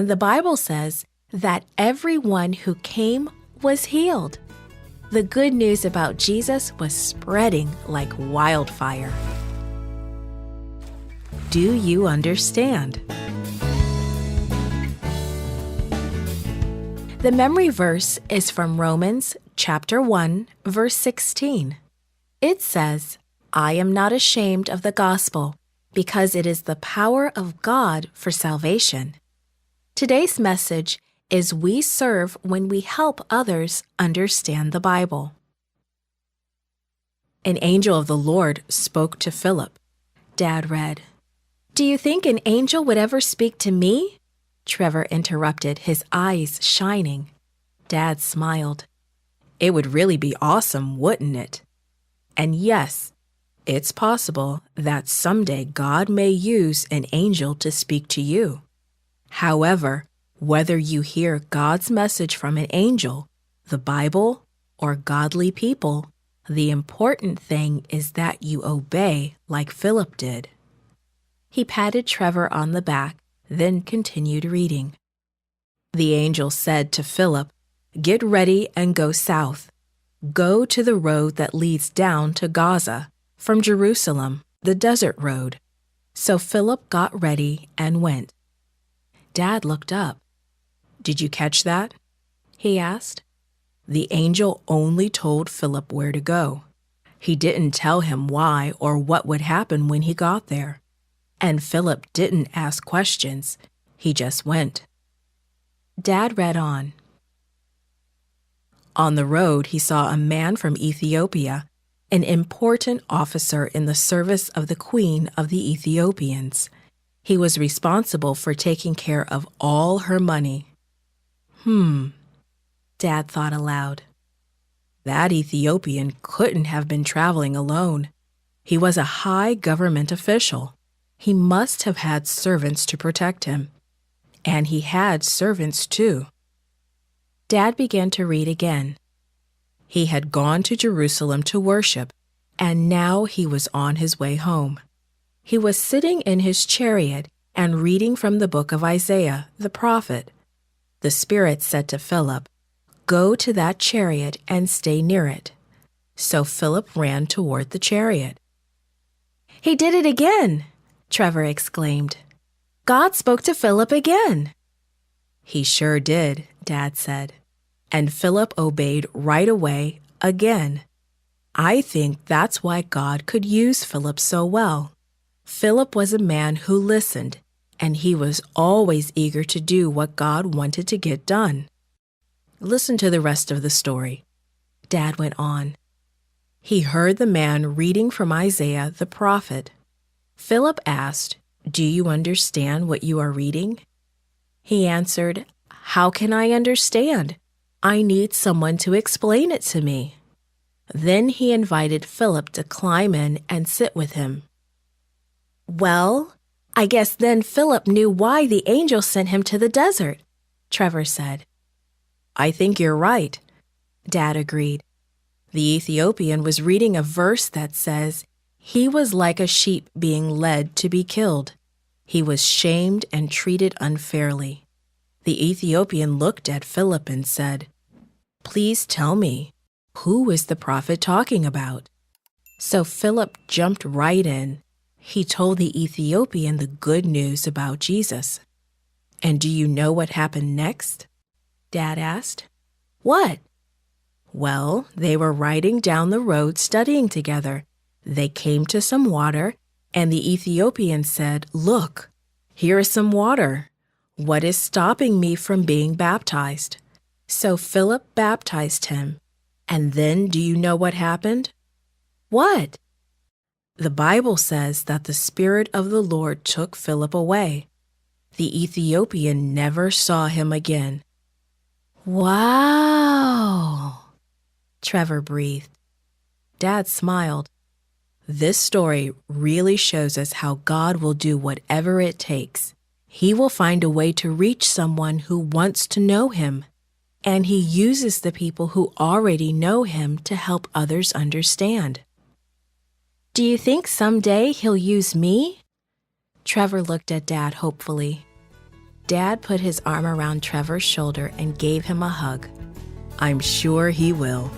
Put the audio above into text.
The Bible says that everyone who came was healed. The good news about Jesus was spreading like wildfire. Do you understand? The memory verse is from Romans chapter 1, verse 16. It says, "I am not ashamed of the gospel, because it is the power of God for salvation." Today's message is we serve when we help others understand the Bible. An angel of the Lord spoke to Philip. Dad read, "Do you think an angel would ever speak to me?" Trevor interrupted, his eyes shining. Dad smiled. "It would really be awesome, wouldn't it? And yes, it's possible that someday God may use an angel to speak to you. However, whether you hear God's message from an angel, the Bible, or godly people, the important thing is that you obey like Philip did." He patted Trevor on the back, then continued reading. The angel said to Philip, "Get ready and go south. Go to the road that leads down to Gaza, from Jerusalem, the desert road." So Philip got ready and went. Dad looked up. "Did you catch that?" he asked. The angel only told Philip where to go. He didn't tell him why or what would happen when he got there. And Philip didn't ask questions. He just went. Dad read on. On the road, he saw a man from Ethiopia, an important officer in the service of the Queen of the Ethiopians. He was responsible for taking care of all her money. Dad thought aloud. That Ethiopian couldn't have been traveling alone. He was a high government official. He must have had servants to protect him. And he had servants too. Dad began to read again. He had gone to Jerusalem to worship, and now he was on his way home. He was sitting in his chariot and reading from the book of Isaiah, the prophet. The Spirit said to Philip, "Go to that chariot and stay near it." So Philip ran toward the chariot. "He did it again!" Trevor exclaimed. "God spoke to Philip again." "He sure did," Dad said. And Philip obeyed right away again. I think that's why God could use Philip so well. Philip was a man who listened, and he was always eager to do what God wanted to get done. Listen to the rest of the story. Dad went on. He heard the man reading from Isaiah the prophet. Philip asked, "Do you understand what you are reading?" He answered, "How can I understand? I need someone to explain it to me." Then he invited Philip to climb in and sit with him. "Well, I guess then Philip knew why the angel sent him to the desert," Trevor said. "I think you're right," Dad agreed. The Ethiopian was reading a verse that says, "He was like a sheep being led to be killed. He was shamed and treated unfairly." The Ethiopian looked at Philip and said, "Please tell me, who is the prophet talking about?" So Philip jumped right in. He told the Ethiopian the good news about Jesus. "And do you know what happened next?" Dad asked. "What?" "Well, they were riding down the road studying together. They came to some water, and the Ethiopian said, 'Look, here is some water. What is stopping me from being baptized?' So Philip baptized him. And then do you know what happened?" "What?" The Bible says that the Spirit of the Lord took Philip away. The Ethiopian never saw him again. "Wow!" Trevor breathed. Dad smiled. This story really shows us how God will do whatever it takes. He will find a way to reach someone who wants to know Him, and He uses the people who already know Him to help others understand. "Do you think someday He'll use me?" Trevor looked at Dad hopefully. Dad put his arm around Trevor's shoulder and gave him a hug. I'm sure he will.